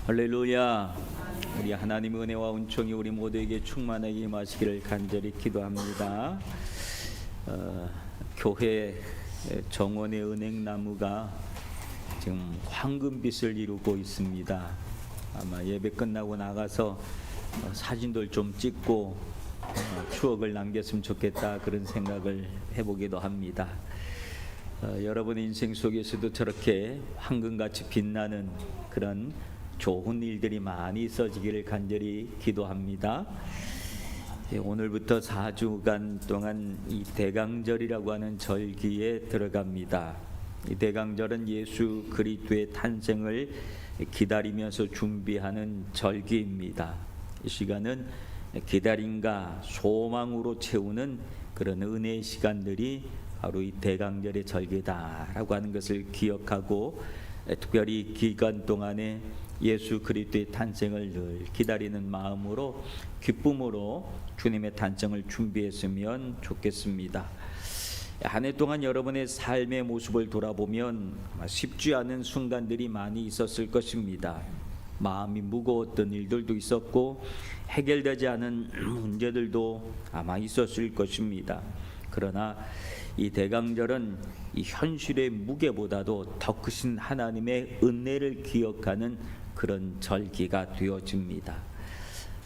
할렐루야. 우리 하나님의 은혜와 은총이 우리 모두에게 충만하게 임하시기를 간절히 기도합니다. 교회 정원의 은행나무가 지금 황금빛을 이루고 있습니다. 아마 예배 끝나고 나가서 사진들 좀 찍고 추억을 남겼으면 좋겠다, 그런 생각을 해보기도 합니다. 여러분의 인생 속에서도 저렇게 황금같이 빛나는 그런 좋은 일들이 많이 있어지기를 간절히 기도합니다. 오늘부터 4주간 동안 이 대강절이라고 하는 절기에 들어갑니다. 이 대강절은 예수 그리스도의 탄생을 기다리면서 준비하는 절기입니다. 이 시간은 기다림과 소망으로 채우는 그런 은혜의 시간들이 바로 이 대강절의 절기다라고 하는 것을 기억하고, 특별히 기간 동안에 예수 그리스도의 탄생을 늘 기다리는 마음으로, 기쁨으로 주님의 탄생을 준비했으면 좋겠습니다. 한 해 동안 여러분의 삶의 모습을 돌아보면 쉽지 않은 순간들이 많이 있었을 것입니다. 마음이 무거웠던 일들도 있었고 해결되지 않은 문제들도 아마 있었을 것입니다. 그러나 이 대강절은 이 현실의 무게보다도 더 크신 하나님의 은혜를 기억하는 그런 절기가 되어집니다.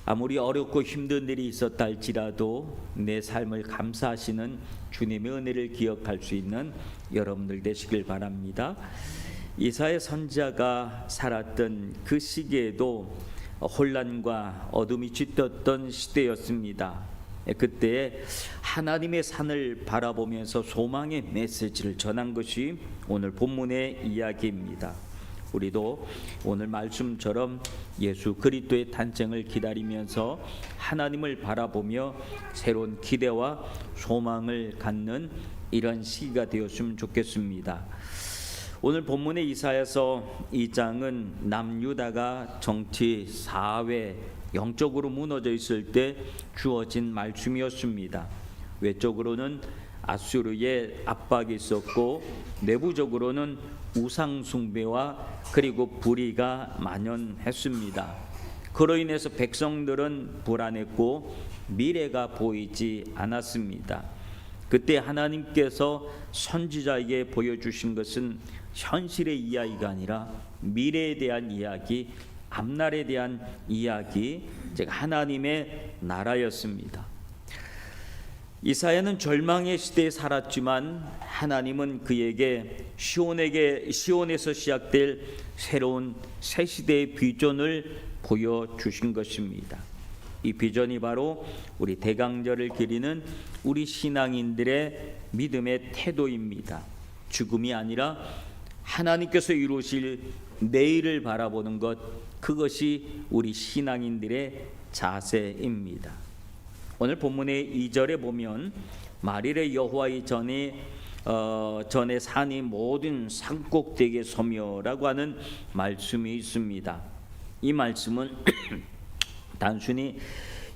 아무리 어렵고 힘든 일이 있었다 할지라도 내 삶을 감사하시는 주님의 은혜를 기억할 수 있는 여러분들 되시길 바랍니다. 이사야 선지자가 살았던 그 시기에도 혼란과 어둠이 짙었던 시대였습니다. 그때 하나님의 산을 바라보면서 소망의 메시지를 전한 것이 오늘 본문의 이야기입니다. 우리도 오늘 말씀처럼 예수 그리스도의 탄생을 기다리면서 하나님을 바라보며 새로운 기대와 소망을 갖는 이런 시기가 되었으면 좋겠습니다. 오늘 본문의 이사야서 2장은 남유다가 정치, 사회, 영적으로 무너져 있을 때 주어진 말씀이었습니다. 외적으로는 아수르의 압박이 있었고, 내부적으로는 우상 숭배와 그리고 불의가 만연했습니다. 그로 인해서 백성들은 불안했고 미래가 보이지 않았습니다. 그때 하나님께서 선지자에게 보여주신 것은 현실의 이야기가 아니라 미래에 대한 이야기, 앞날에 대한 이야기, 즉 하나님의 나라였습니다. 이사야는 절망의 시대에 살았지만 하나님은 그에게 시온에서 시작될 새로운 새 시대의 비전을 보여주신 것입니다. 이 비전이 바로 우리 대강절을 기리는 우리 신앙인들의 믿음의 태도입니다. 죽음이 아니라 하나님께서 이루실 내일을 바라보는 것, 그것이 우리 신앙인들의 자세입니다. 오늘 본문의 2절에 보면 만일에 여호와의 전에 산이 모든 산꼭대기에 서며라고 하는 말씀이 있습니다. 이 말씀은 단순히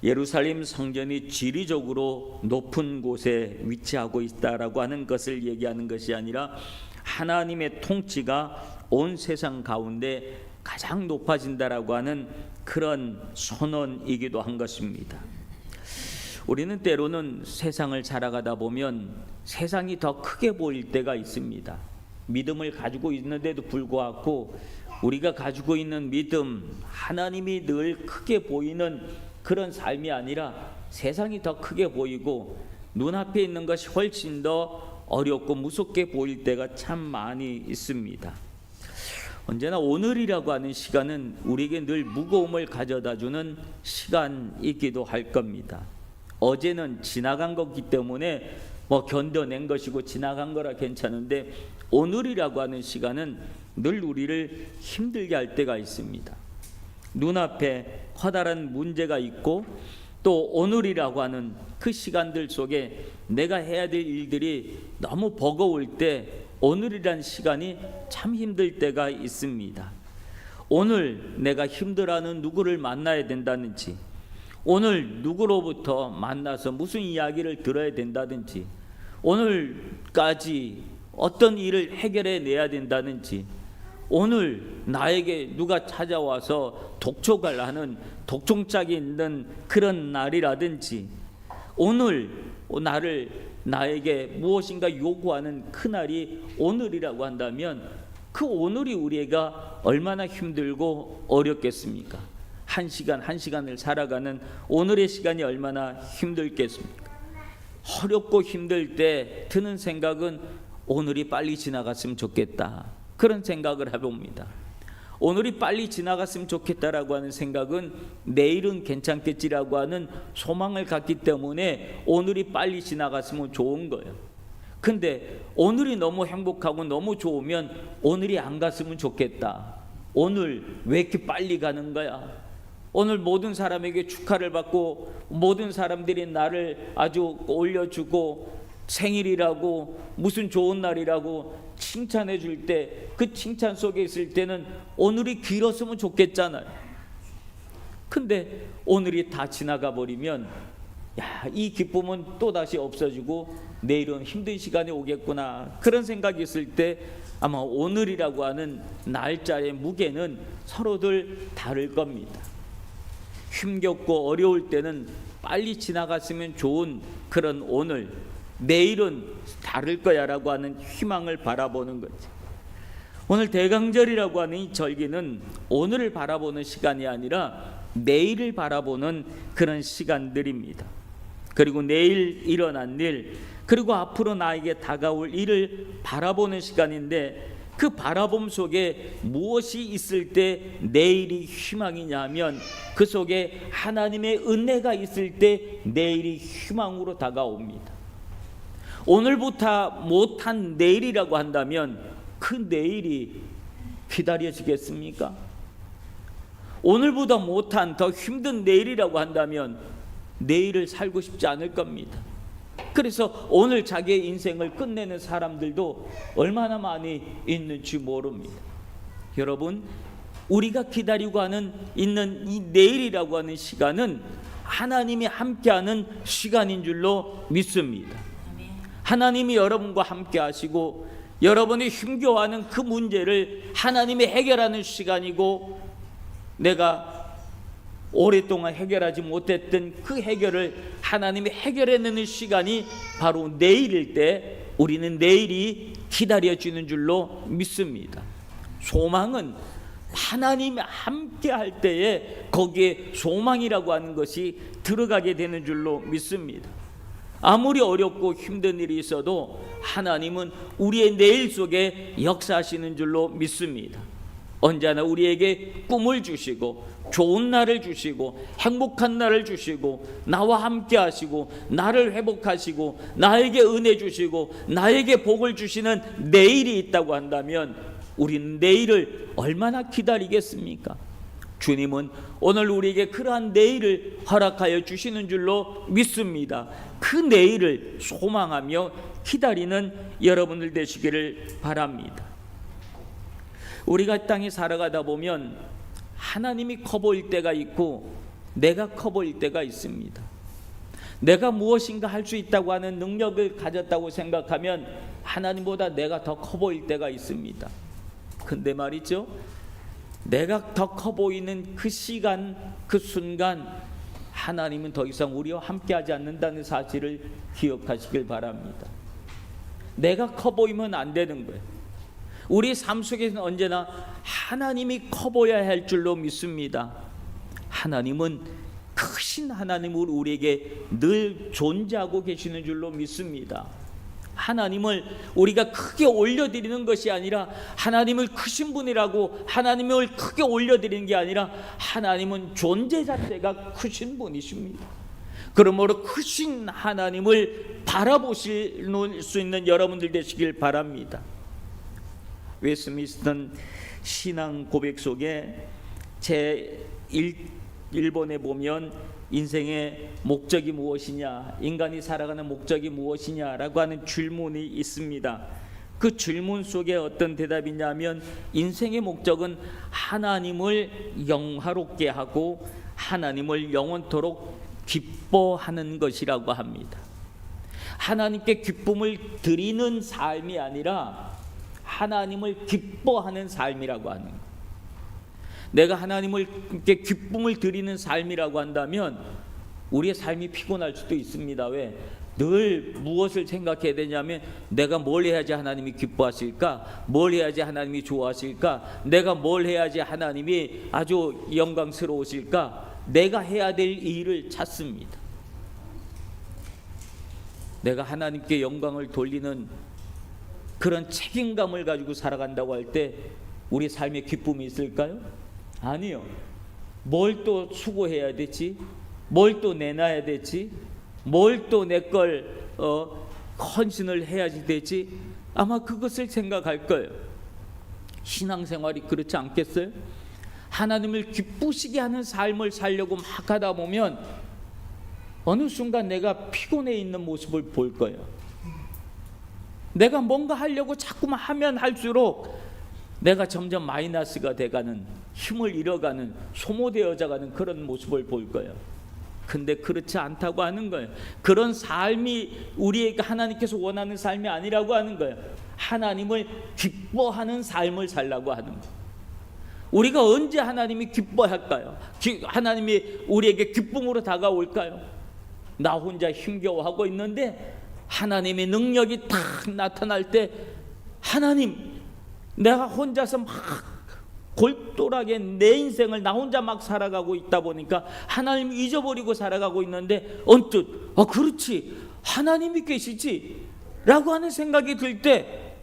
예루살렘 성전이 지리적으로 높은 곳에 위치하고 있다라고 하는 것을 얘기하는 것이 아니라 하나님의 통치가 온 세상 가운데 가장 높아진다라고 하는 그런 선언이기도 한 것입니다. 우리는 때로는 세상을 살아가다 보면 세상이 더 크게 보일 때가 있습니다. 믿음을 가지고 있는데도 불구하고 우리가 가지고 있는 믿음, 하나님이 늘 크게 보이는 그런 삶이 아니라 세상이 더 크게 보이고 눈앞에 있는 것이 훨씬 더 어렵고 무섭게 보일 때가 참 많이 있습니다. 언제나 오늘이라고 하는 시간은 우리에게 늘 무거움을 가져다주는 시간이기도 할 겁니다. 어제는 지나간 거기 때문에 견뎌낸 것이고 지나간 거라 괜찮은데, 오늘이라고 하는 시간은 늘 우리를 힘들게 할 때가 있습니다. 눈앞에 커다란 문제가 있고 또 오늘이라고 하는 그 시간들 속에 내가 해야 될 일들이 너무 버거울 때 오늘이란 시간이 참 힘들 때가 있습니다. 오늘 내가 힘들어하는 누구를 만나야 된다든지, 오늘 누구로부터 만나서 무슨 이야기를 들어야 된다든지, 오늘까지 어떤 일을 해결해 내야 된다든지, 오늘 나에게 누가 찾아와서 독촉을 하는 독촉장이 있는 그런 날이라든지, 오늘 나에게 무엇인가 요구하는 그날이 오늘이라고 한다면 그 오늘이 우리가 얼마나 힘들고 어렵겠습니까? 한 시간 한 시간을 살아가는 오늘의 시간이 얼마나 힘들겠습니까? 어렵고 힘들 때 드는 생각은 오늘이 빨리 지나갔으면 좋겠다, 그런 생각을 해봅니다. 오늘이 빨리 지나갔으면 좋겠다라고 하는 생각은 내일은 괜찮겠지라고 하는 소망을 갖기 때문에 오늘이 빨리 지나갔으면 좋은 거예요. 근데 오늘이 너무 행복하고 너무 좋으면 오늘이 안 갔으면 좋겠다. 오늘 왜 이렇게 빨리 가는 거야? 오늘 모든 사람에게 축하를 받고 모든 사람들이 나를 아주 올려주고 생일이라고 무슨 좋은 날이라고 칭찬해 줄 때, 그 칭찬 속에 있을 때는 오늘이 길었으면 좋겠잖아요. 근데 오늘이 다 지나가 버리면 이 기쁨은 또다시 없어지고 내일은 힘든 시간이 오겠구나, 그런 생각이 있을 때 아마 오늘이라고 하는 날짜의 무게는 서로들 다를 겁니다. 힘겹고 어려울 때는 빨리 지나갔으면 좋은 그런 오늘, 내일은 다를 거야 라고 하는 희망을 바라보는 거지. 오늘 대강절이라고 하는 이 절기는 오늘을 바라보는 시간이 아니라 내일을 바라보는 그런 시간들입니다. 그리고 내일 일어난 일, 그리고 앞으로 나에게 다가올 일을 바라보는 시간인데, 그 바라봄 속에 무엇이 있을 때 내일이 희망이냐 하면 그 속에 하나님의 은혜가 있을 때 내일이 희망으로 다가옵니다. 오늘부터 못한 내일이라고 한다면 그 내일이 기다려지겠습니까? 오늘보다 못한 더 힘든 내일이라고 한다면 내일을 살고 싶지 않을 겁니다. 그래서 오늘 자기의 인생을 끝내는 사람들도 얼마나 많이 있는지 모릅니다. 여러분, 우리가 기다리고 있는 이 내일이라고 하는 시간은 하나님이 함께하는 시간인 줄로 믿습니다. 하나님이 여러분과 함께 하시고 여러분이 힘겨워하는 그 문제를 하나님이 해결하는 시간이고, 내가 오랫동안 해결하지 못했던 그 해결을 하나님이 해결해내는 시간이 바로 내일일 때 우리는 내일이 기다려지는 줄로 믿습니다. 소망은 하나님이 함께 할 때에 거기에 소망이라고 하는 것이 들어가게 되는 줄로 믿습니다. 아무리 어렵고 힘든 일이 있어도 하나님은 우리의 내일 속에 역사하시는 줄로 믿습니다. 언제나 우리에게 꿈을 주시고 좋은 날을 주시고 행복한 날을 주시고 나와 함께 하시고 나를 회복하시고 나에게 은혜 주시고 나에게 복을 주시는 내일이 있다고 한다면 우리는 내일을 얼마나 기다리겠습니까? 주님은 오늘 우리에게 그러한 내일을 허락하여 주시는 줄로 믿습니다. 그 내일을 소망하며 기다리는 여러분들 되시기를 바랍니다. 우리가 땅에 살아가다 보면 하나님이 커 보일 때가 있고 내가 커 보일 때가 있습니다. 내가 무엇인가 할 수 있다고 하는 능력을 가졌다고 생각하면 하나님보다 내가 더 커 보일 때가 있습니다. 근데 말이죠, 내가 더 커 보이는 그 시간, 그 순간 하나님은 더 이상 우리와 함께하지 않는다는 사실을 기억하시길 바랍니다. 내가 커 보이면 안 되는 거예요. 우리 삶 속에서는 언제나 하나님이 커 보여야 할 줄로 믿습니다. 하나님은 크신 하나님으로 우리에게 늘 존재하고 계시는 줄로 믿습니다. 하나님을 우리가 크게 올려드리는 것이 아니라, 하나님을 크신 분이라고 하나님을 크게 올려드리는 게 아니라 하나님은 존재 자체가 크신 분이십니다. 그러므로 크신 하나님을 바라보실 수 있는 여러분들 되시길 바랍니다. 웨스민스턴 신앙 고백 속에 제 1번에 보면 인생의 목적이 무엇이냐, 인간이 살아가는 목적이 무엇이냐라고 하는 질문이 있습니다. 그 질문 속에 어떤 대답이냐면 인생의 목적은 하나님을 영화롭게 하고 하나님을 영원토록 기뻐하는 것이라고 합니다. 하나님께 기쁨을 드리는 삶이 아니라 하나님을 기뻐하는 삶이라고 하는 거예요. 내가 하나님께 기쁨을 드리는 삶이라고 한다면 우리의 삶이 피곤할 수도 있습니다. 왜? 늘 무엇을 생각해야 되냐면 내가 뭘 해야지 하나님이 기뻐하실까? 뭘 해야지 하나님이 좋아하실까? 내가 뭘 해야지 하나님이 아주 영광스러우실까? 내가 해야 될 일을 찾습니다. 내가 하나님께 영광을 돌리는 그런 책임감을 가지고 살아간다고 할 때 우리 삶에 기쁨이 있을까요? 아니요. 뭘 또 수고해야 되지? 뭘 또 내놔야 되지? 뭘 또 내 걸 헌신을 해야지 되지? 아마 그것을 생각할 거예요. 신앙생활이 그렇지 않겠어요? 하나님을 기쁘시게 하는 삶을 살려고 막 하다 보면 어느 순간 내가 피곤해 있는 모습을 볼 거예요. 내가 뭔가 하려고 자꾸만 하면 할수록 내가 점점 마이너스가 돼가는, 힘을 잃어가는, 소모되어져가는 그런 모습을 볼 거예요. 근데 그렇지 않다고 하는 거예요. 그런 삶이 우리에게 하나님께서 원하는 삶이 아니라고 하는 거예요. 하나님을 기뻐하는 삶을 살라고 하는 거예요. 우리가 언제 하나님이 기뻐할까요? 하나님이 우리에게 기쁨으로 다가올까요? 나 혼자 힘겨워하고 있는데 하나님의 능력이 딱 나타날 때, 하나님, 내가 혼자서 막 골똘하게 내 인생을 나 혼자 막 살아가고 있다 보니까 하나님 잊어버리고 살아가고 있는데 언뜻 그렇지, 하나님이 계시지 라고 하는 생각이 들 때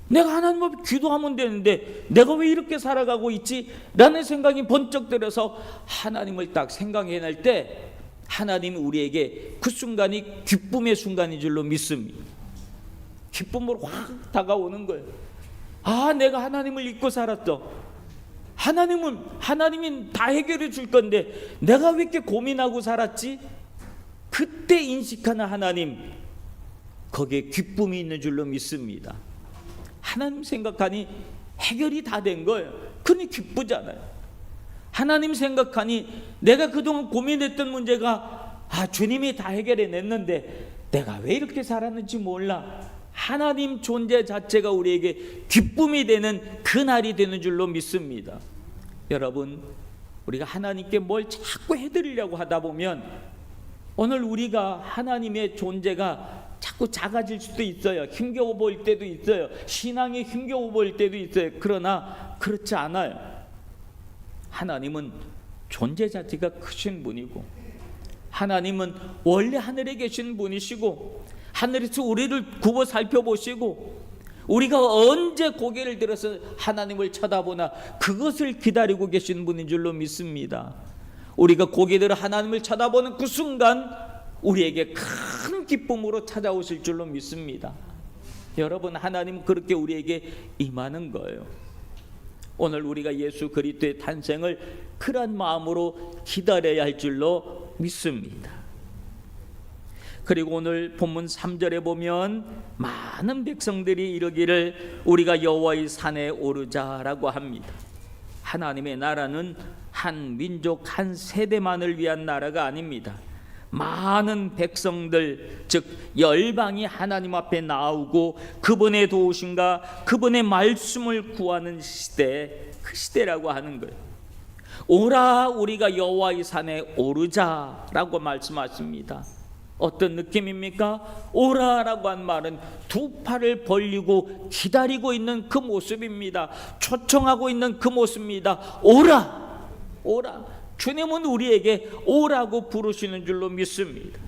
내가 하나님 앞에 기도하면 되는데 내가 왜 이렇게 살아가고 있지? 라는 생각이 번쩍 들어서 하나님을 딱 생각해낼 때 하나님이 우리에게 그 순간이 기쁨의 순간인 줄로 믿습니다. 기쁨으로 확 다가오는 거예요. 아, 내가 하나님을 잊고 살았어. 하나님이 다 해결해 줄 건데 내가 왜 이렇게 고민하고 살았지? 그때 인식하는 하나님, 거기에 기쁨이 있는 줄로 믿습니다. 하나님 생각하니 해결이 다 된 거예요. 그러니 기쁘잖아요. 하나님 생각하니 내가 그동안 고민했던 문제가 주님이 다 해결해 냈는데 내가 왜 이렇게 살았는지 몰라. 하나님 존재 자체가 우리에게 기쁨이 되는 그날이 되는 줄로 믿습니다. 여러분, 우리가 하나님께 뭘 자꾸 해드리려고 하다 보면 오늘 우리가 하나님의 존재가 자꾸 작아질 수도 있어요. 힘겨워 보일 때도 있어요. 신앙이 힘겨워 보일 때도 있어요. 그러나 그렇지 않아요. 하나님은 존재 자체가 크신 분이고, 하나님은 원래 하늘에 계신 분이시고, 하늘에서 우리를 굽어 살펴보시고, 우리가 언제 고개를 들어서 하나님을 쳐다보나 그것을 기다리고 계신 분인 줄로 믿습니다. 우리가 고개 들어 하나님을 쳐다보는 그 순간 우리에게 큰 기쁨으로 찾아오실 줄로 믿습니다. 여러분, 하나님은 그렇게 우리에게 임하는 거예요. 오늘 우리가 예수 그리스도의 탄생을 그런 마음으로 기다려야 할 줄로 믿습니다. 그리고 오늘 본문 3절에 보면 많은 백성들이 이르기를 우리가 여호와의 산에 오르자라고 합니다. 하나님의 나라는 한 민족 한 세대만을 위한 나라가 아닙니다. 많은 백성들, 즉 열방이 하나님 앞에 나오고 그분의 도우심과 그분의 말씀을 구하는 시대, 그 시대라고 하는 거예요. 오라 우리가 여호와의 산에 오르자라고 말씀하십니다. 어떤 느낌입니까? 오라라고 한 말은 두 팔을 벌리고 기다리고 있는 그 모습입니다. 초청하고 있는 그 모습입니다. 오라, 오라. 주님은 우리에게 오라고 부르시는 줄로 믿습니다.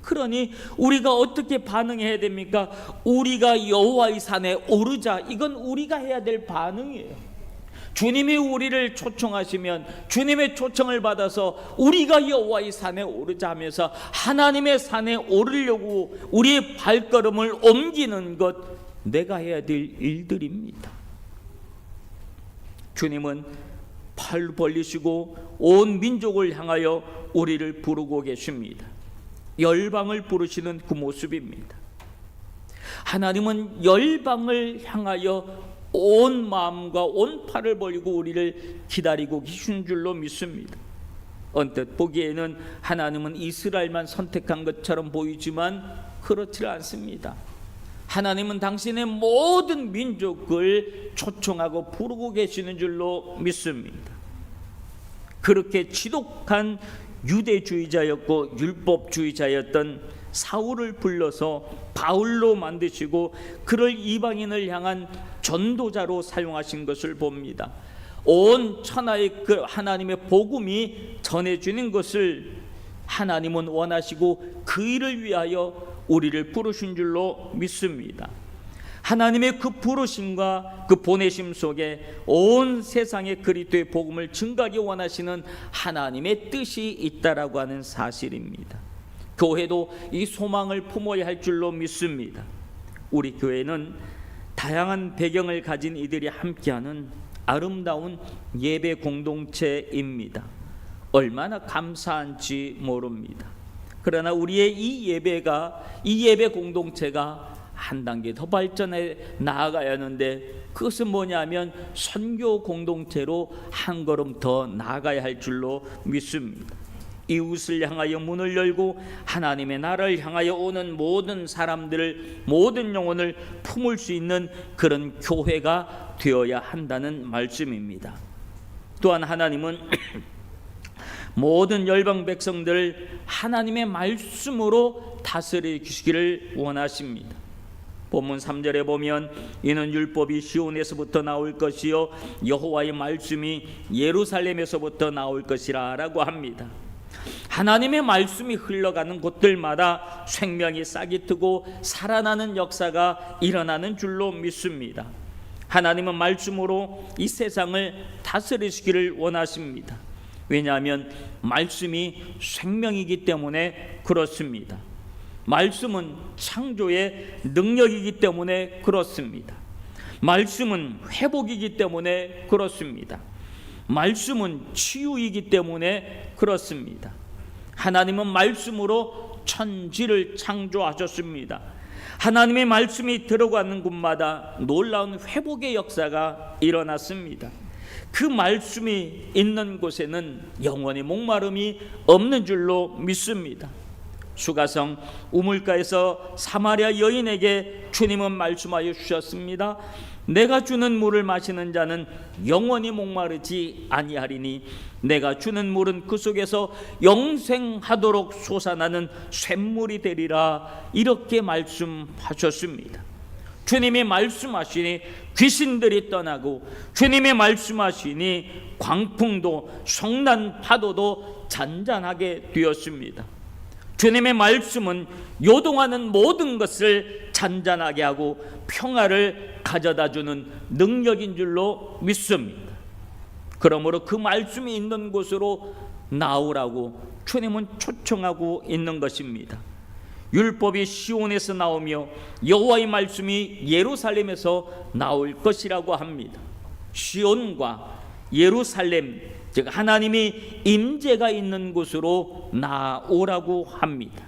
그러니 우리가 어떻게 반응해야 됩니까? 우리가 여호와의 산에 오르자, 이건 우리가 해야 될 반응이에요. 주님이 우리를 초청하시면 주님의 초청을 받아서 우리가 여호와의 산에 오르자 하면서 하나님의 산에 오르려고 우리의 발걸음을 옮기는 것, 내가 해야 될 일들입니다. 주님은 팔 벌리시고 온 민족을 향하여 우리를 부르고 계십니다. 열방을 부르시는 그 모습입니다. 하나님은 열방을 향하여 온 마음과 온 팔을 벌리고 우리를 기다리고 계신 줄로 믿습니다. 언뜻 보기에는 하나님은 이스라엘만 선택한 것처럼 보이지만 그렇지 않습니다. 하나님은 당신의 모든 민족을 초청하고 부르고 계시는 줄로 믿습니다. 그렇게 지독한 유대주의자였고 율법주의자였던 사울을 불러서 바울로 만드시고 그를 이방인을 향한 전도자로 사용하신 것을 봅니다. 온 천하의 그 하나님의 복음이 전해지는 것을 하나님은 원하시고 그 일을 위하여 우리를 부르신 줄로 믿습니다. 하나님의 그 부르심과 그 보내심 속에 온 세상에 그리스도의 복음을 증가하기 원하시는 하나님의 뜻이 있다라고 하는 사실입니다. 교회도 이 소망을 품어야 할 줄로 믿습니다. 우리 교회는 다양한 배경을 가진 이들이 함께하는 아름다운 예배 공동체입니다. 얼마나 감사한지 모릅니다. 그러나 우리의 이 예배 공동체가 한 단계 더 발전해 나아가야 하는데, 그것은 뭐냐면 선교 공동체로 한 걸음 더 나아가야 할 줄로 믿습니다. 이웃을 향하여 문을 열고 하나님의 나라를 향하여 오는 모든 사람들을, 모든 영혼을 품을 수 있는 그런 교회가 되어야 한다는 말씀입니다. 또한 하나님은 모든 열방 백성들을 하나님의 말씀으로 다스려 주시기를 원하십니다. 본문 3절에 보면 이는 율법이 시온에서부터 나올 것이요 여호와의 말씀이 예루살렘에서부터 나올 것이라 라고 합니다. 하나님의 말씀이 흘러가는 곳들마다 생명이 싹이 트고 살아나는 역사가 일어나는 줄로 믿습니다. 하나님은 말씀으로 이 세상을 다스리시기를 원하십니다. 왜냐하면 말씀이 생명이기 때문에 그렇습니다. 말씀은 창조의 능력이기 때문에 그렇습니다. 말씀은 회복이기 때문에 그렇습니다. 말씀은 치유이기 때문에 그렇습니다. 하나님은 말씀으로 천지를 창조하셨습니다. 하나님의 말씀이 들어가는 곳마다 놀라운 회복의 역사가 일어났습니다. 그 말씀이 있는 곳에는 영원히 목마름이 없는 줄로 믿습니다. 수가성 우물가에서 사마리아 여인에게 주님은 말씀하여 주셨습니다. 내가 주는 물을 마시는 자는 영원히 목마르지 아니하리니 내가 주는 물은 그 속에서 영생하도록 솟아나는 샘물이 되리라. 이렇게 말씀하셨습니다. 주님이 말씀하시니 귀신들이 떠나고, 주님이 말씀하시니 광풍도 성난 파도도 잔잔하게 되었습니다. 주님의 말씀은 요동하는 모든 것을 잔잔하게 하고 평화를 가져다주는 능력인 줄로 믿습니다. 그러므로 그 말씀이 있는 곳으로 나오라고 주님은 초청하고 있는 것입니다. 율법이 시온에서 나오며 여호와의 말씀이 예루살렘에서 나올 것이라고 합니다. 시온과 예루살렘, 즉 하나님이 임재가 있는 곳으로 나오라고 합니다.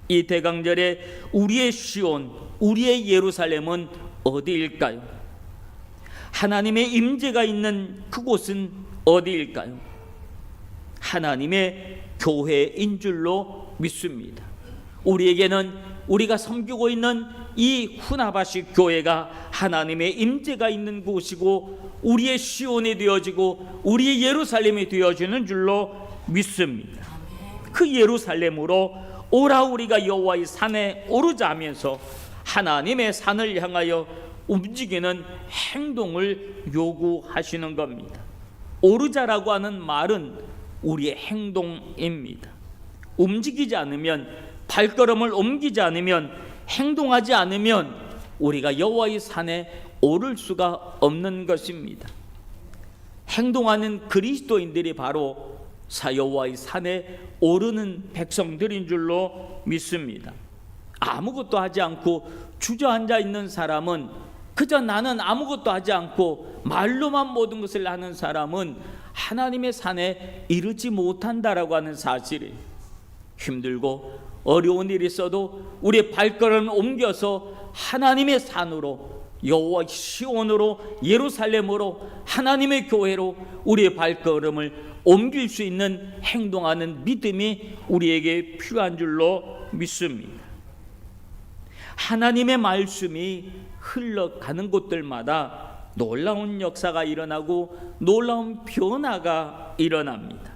이 대강절에 우리의 시온, 우리의 예루살렘은 어디일까요? 하나님의 임재가 있는 그곳은 어디일까요? 하나님의 교회인 줄로 믿습니다. 우리에게는 우리가 섬기고 있는 이 후나바시 교회가 하나님의 임재가 있는 곳이고 우리의 시온이 되어지고 우리의 예루살렘이 되어지는 줄로 믿습니다. 그 예루살렘으로 오라 우리가 여호와의 산에 오르자 하면서 하나님의 산을 향하여 움직이는 행동을 요구하시는 겁니다. 오르자라고 하는 말은 우리의 행동입니다. 움직이지 않으면, 발걸음을 옮기지 않으면, 행동하지 않으면 우리가 여호와의 산에 오를 수가 없는 것입니다. 행동하는 그리스도인들이 바로 여호와의 산에 오르는 백성들인 줄로 믿습니다. 아무것도 하지 않고 주저앉아 있는 사람은, 그저 나는 아무것도 하지 않고 말로만 모든 것을 하는 사람은 하나님의 산에 이르지 못한다라고 하는 사실이, 힘들고 어려운 일이 있어도 우리의 발걸음을 옮겨서 하나님의 산으로, 여호와 시온으로, 예루살렘으로, 하나님의 교회로 우리의 발걸음을 옮길 수 있는 행동하는 믿음이 우리에게 필요한 줄로 믿습니다. 하나님의 말씀이 흘러가는 곳들마다 놀라운 역사가 일어나고 놀라운 변화가 일어납니다.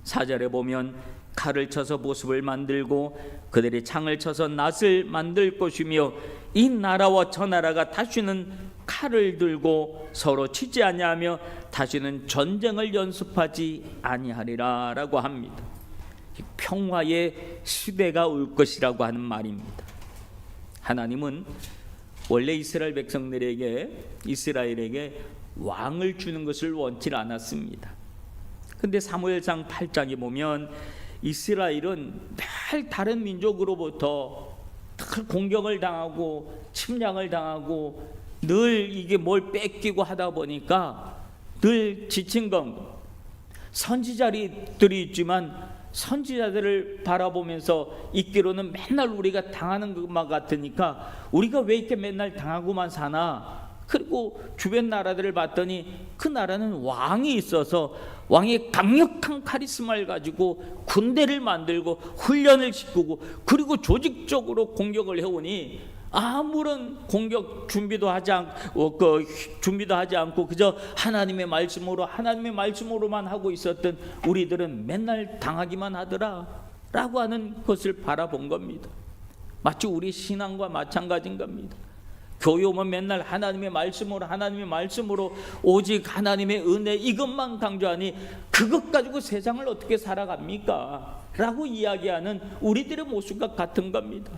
4절에 보면 칼을 쳐서 보습을 만들고 그들이 창을 쳐서 낫을 만들 것이며 이 나라와 저 나라가 다시는 칼을 들고 서로 치지 아니하며 다시는 전쟁을 연습하지 아니하리라 라고 합니다. 평화의 시대가 올 것이라고 하는 말입니다. 하나님은 원래 이스라엘에게 왕을 주는 것을 원치 않았습니다. 근데 사무엘상 8장에 보면 이스라엘은 늘 다른 민족으로부터 늘 공격을 당하고 침략을 당하고 늘 이게 뭘 뺏기고 하다 보니까 늘 지친 겁니다. 선지자들이 있지만 선지자들을 바라보면서 있기로는 맨날 우리가 당하는 것만 같으니까 우리가 왜 이렇게 맨날 당하고만 사나. 그리고 주변 나라들을 봤더니 그 나라는 왕이 있어서 왕이 강력한 카리스마를 가지고 군대를 만들고 훈련을 시키고 그리고 조직적으로 공격을 해오니 아무런 공격 준비도 하지 않고 그저 하나님의 말씀으로만 하고 있었던 우리들은 맨날 당하기만 하더라 라고 하는 것을 바라본 겁니다. 마치 우리 신앙과 마찬가지인 겁니다. 교회 오면 맨날 하나님의 말씀으로 오직 하나님의 은혜 이것만 강조하니 그것 가지고 세상을 어떻게 살아갑니까? 라고 이야기하는 우리들의 모습과 같은 겁니다.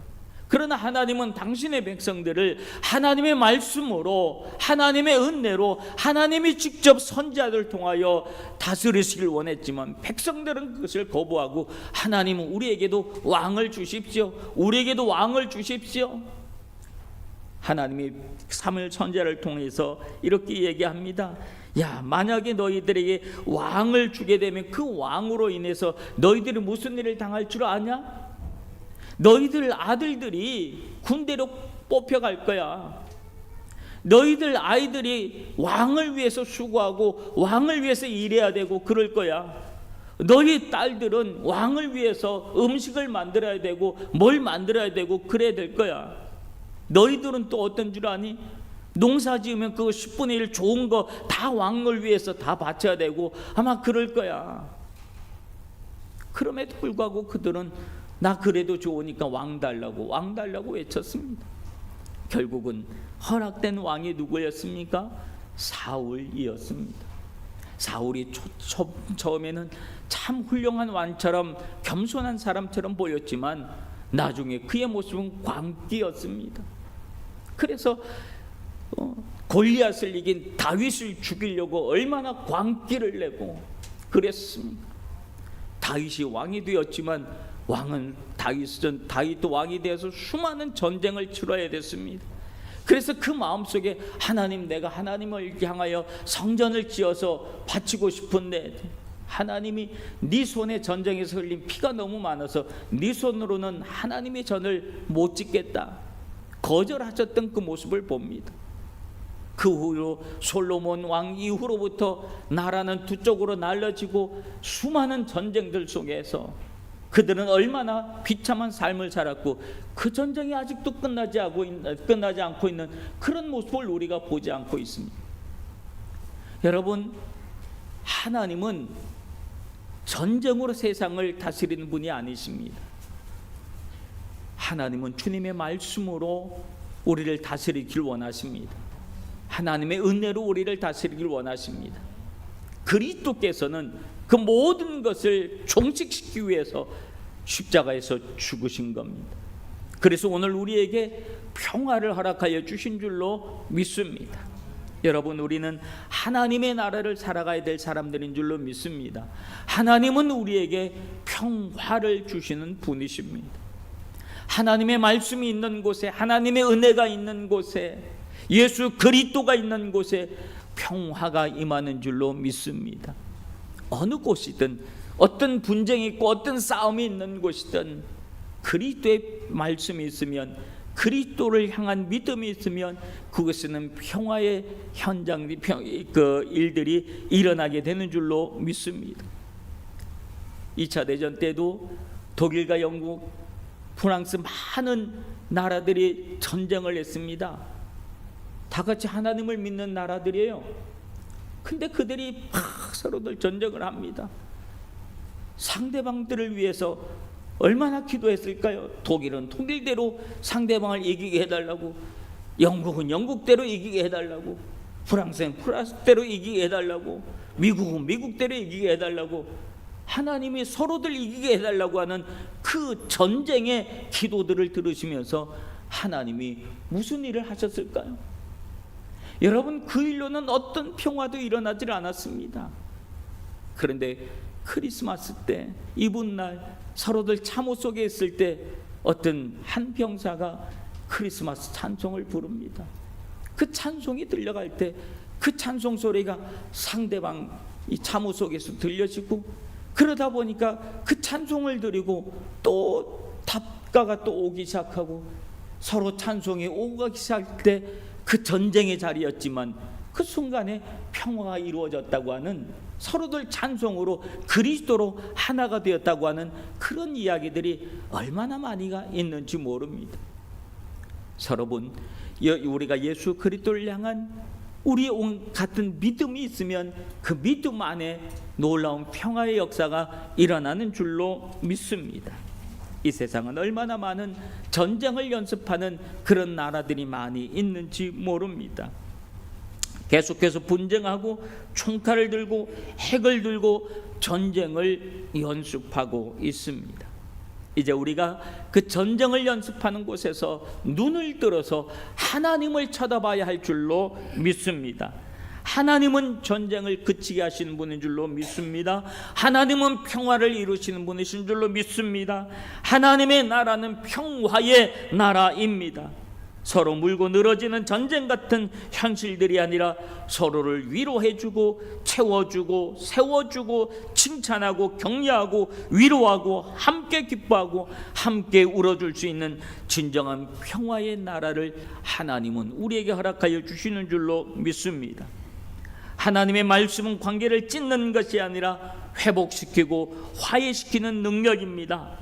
그러나 하나님은 당신의 백성들을 하나님의 말씀으로 하나님의 은혜로 하나님이 직접 선지자들을 통하여 다스리시길 원했지만 백성들은 그것을 거부하고 하나님은 우리에게도 왕을 주십시오. 하나님이 사무엘 선지자를 통해서 이렇게 얘기합니다. 야, 만약에 너희들에게 왕을 주게 되면 그 왕으로 인해서 너희들이 무슨 일을 당할 줄 아냐? 너희들 아들들이 군대로 뽑혀갈 거야. 너희들 아이들이 왕을 위해서 수고하고 왕을 위해서 일해야 되고 그럴 거야. 너희 딸들은 왕을 위해서 음식을 만들어야 되고 뭘 만들어야 되고 그래야 될 거야. 너희들은 또 어떤 줄 아니? 농사 지으면 그 10분의 1 좋은 거 다 왕을 위해서 다 바쳐야 되고 아마 그럴 거야. 그럼에도 불구하고 그들은 나 그래도 좋으니까 왕 달라고 외쳤습니다. 결국은 허락된 왕이 누구였습니까? 사울이었습니다. 사울이 처음에는 참 훌륭한 왕처럼 겸손한 사람처럼 보였지만 나중에 그의 모습은 광기였습니다. 그래서 골리앗을 이긴 다윗을 죽이려고 얼마나 광기를 내고 그랬습니다. 다윗이 왕이 되었지만 다윗도 왕이 되어서 수많은 전쟁을 치러야 됐습니다. 그래서 그 마음속에 내가 하나님을 향하여 성전을 지어서 바치고 싶은데 하나님이 네 손에 전쟁에서 흘린 피가 너무 많아서 네 손으로는 하나님의 전을 못 짓겠다 거절하셨던 그 모습을 봅니다. 그 후로 솔로몬 왕 이후로부터 나라는 두 쪽으로 날려지고 수많은 전쟁들 속에서 그들은 얼마나 비참한 삶을 살았고 그 전쟁이 아직도 끝나지 않고 있는 그런 모습을 우리가 보지 않고 있습니다. 여러분, 하나님은 전쟁으로 세상을 다스리는 분이 아니십니다. 하나님은 주님의 말씀으로 우리를 다스리길 원하십니다. 하나님의 은혜로 우리를 다스리길 원하십니다. 그리스도께서는 그 모든 것을 종식시키기 위해서 십자가에서 죽으신 겁니다. 그래서 오늘 우리에게 평화를 허락하여 주신 줄로 믿습니다. 여러분, 우리는 하나님의 나라를 살아가야 될 사람들인 줄로 믿습니다. 하나님은 우리에게 평화를 주시는 분이십니다. 하나님의 말씀이 있는 곳에, 하나님의 은혜가 있는 곳에, 예수 그리스도가 있는 곳에 평화가 임하는 줄로 믿습니다. 어느 곳이든 어떤 분쟁이 있고 어떤 싸움이 있는 곳이든 그리스도의 말씀이 있으면, 그리스도를 향한 믿음이 있으면 그것에는 평화의 일들이 일어나게 되는 줄로 믿습니다. 2차 대전 때도 독일과 영국 프랑스 많은 나라들이 전쟁을 했습니다. 다 같이 하나님을 믿는 나라들이에요. 근데 그들이 막 서로들 전쟁을 합니다. 상대방들을 위해서 얼마나 기도했을까요? 독일은 독일대로 상대방을 이기게 해달라고, 영국은 영국대로 이기게 해달라고, 프랑스는 프랑스대로 이기게 해달라고, 미국은 미국대로 이기게 해달라고, 하나님이 서로들 이기게 해달라고 하는 그 전쟁의 기도들을 들으시면서 하나님이 무슨 일을 하셨을까요? 여러분, 그 일로는 어떤 평화도 일어나질 않았습니다. 그런데 크리스마스 때, 이분날 서로들 참호 속에 있을 때 어떤 한 병사가 크리스마스 찬송을 부릅니다. 그 찬송이 들려갈 때 그 찬송 소리가 상대방 이 참호 속에서 들려지고, 그러다 보니까 그 찬송을 드리고 또 답가가 또 오기 시작하고, 서로 찬송이 오기 시작할 때 그 전쟁의 자리였지만 그 순간에 평화가 이루어졌다고 하는, 서로들 찬송으로 그리스도로 하나가 되었다고 하는 그런 이야기들이 얼마나 많이가 있는지 모릅니다. 여러분, 우리가 예수 그리스도를 향한 우리 같은 믿음이 있으면 그 믿음 안에 놀라운 평화의 역사가 일어나는 줄로 믿습니다. 이 세상은 얼마나 많은 전쟁을 연습하는 그런 나라들이 많이 있는지 모릅니다. 계속해서 분쟁하고 총칼을 들고 핵을 들고 전쟁을 연습하고 있습니다. 이제 우리가 그 전쟁을 연습하는 곳에서 눈을 들어서 하나님을 쳐다봐야 할 줄로 믿습니다. 하나님은 전쟁을 그치게 하시는 분인 줄로 믿습니다. 하나님은 평화를 이루시는 분이신 줄로 믿습니다. 하나님의 나라는 평화의 나라입니다. 서로 물고 늘어지는 전쟁 같은 현실들이 아니라 서로를 위로해주고 채워주고 세워주고 칭찬하고 격려하고 위로하고 함께 기뻐하고 함께 울어줄 수 있는 진정한 평화의 나라를 하나님은 우리에게 허락하여 주시는 줄로 믿습니다. 하나님의 말씀은 관계를 찢는 것이 아니라 회복시키고 화해시키는 능력입니다.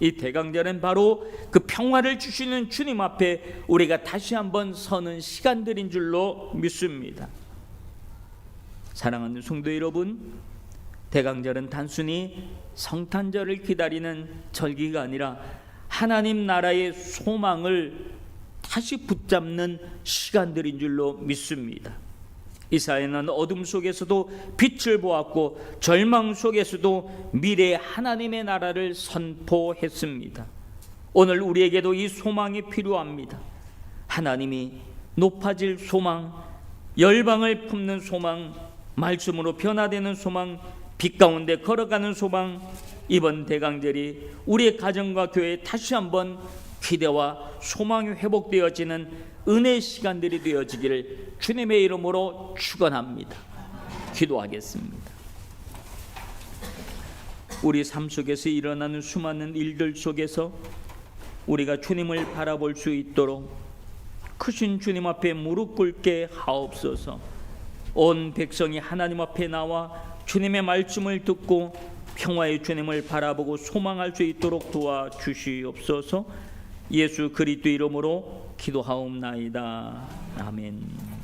이 대강절은 바로 그 평화를 주시는 주님 앞에 우리가 다시 한번 서는 시간들인 줄로 믿습니다. 사랑하는 성도 여러분, 대강절은 단순히 성탄절을 기다리는 절기가 아니라 하나님 나라의 소망을 다시 붙잡는 시간들인 줄로 믿습니다. 이사야는 어둠 속에서도 빛을 보았고 절망 속에서도 미래의 하나님의 나라를 선포했습니다. 오늘 우리에게도 이 소망이 필요합니다. 하나님이 높아질 소망, 열방을 품는 소망, 말씀으로 변화되는 소망, 빛 가운데 걸어가는 소망, 이번 대강절이 우리의 가정과 교회에 다시 한번 기대와 소망이 회복되어지는 은혜의 시간들이 되어지기를 주님의 이름으로 축원합니다. 기도하겠습니다. 우리 삶 속에서 일어나는 수많은 일들 속에서 우리가 주님을 바라볼 수 있도록 크신 주님 앞에 무릎 꿇게 하옵소서. 온 백성이 하나님 앞에 나와 주님의 말씀을 듣고 평화의 주님을 바라보고 소망할 수 있도록 도와주시옵소서. 예수 그리스도 이름으로 기도하옵나이다. 아멘.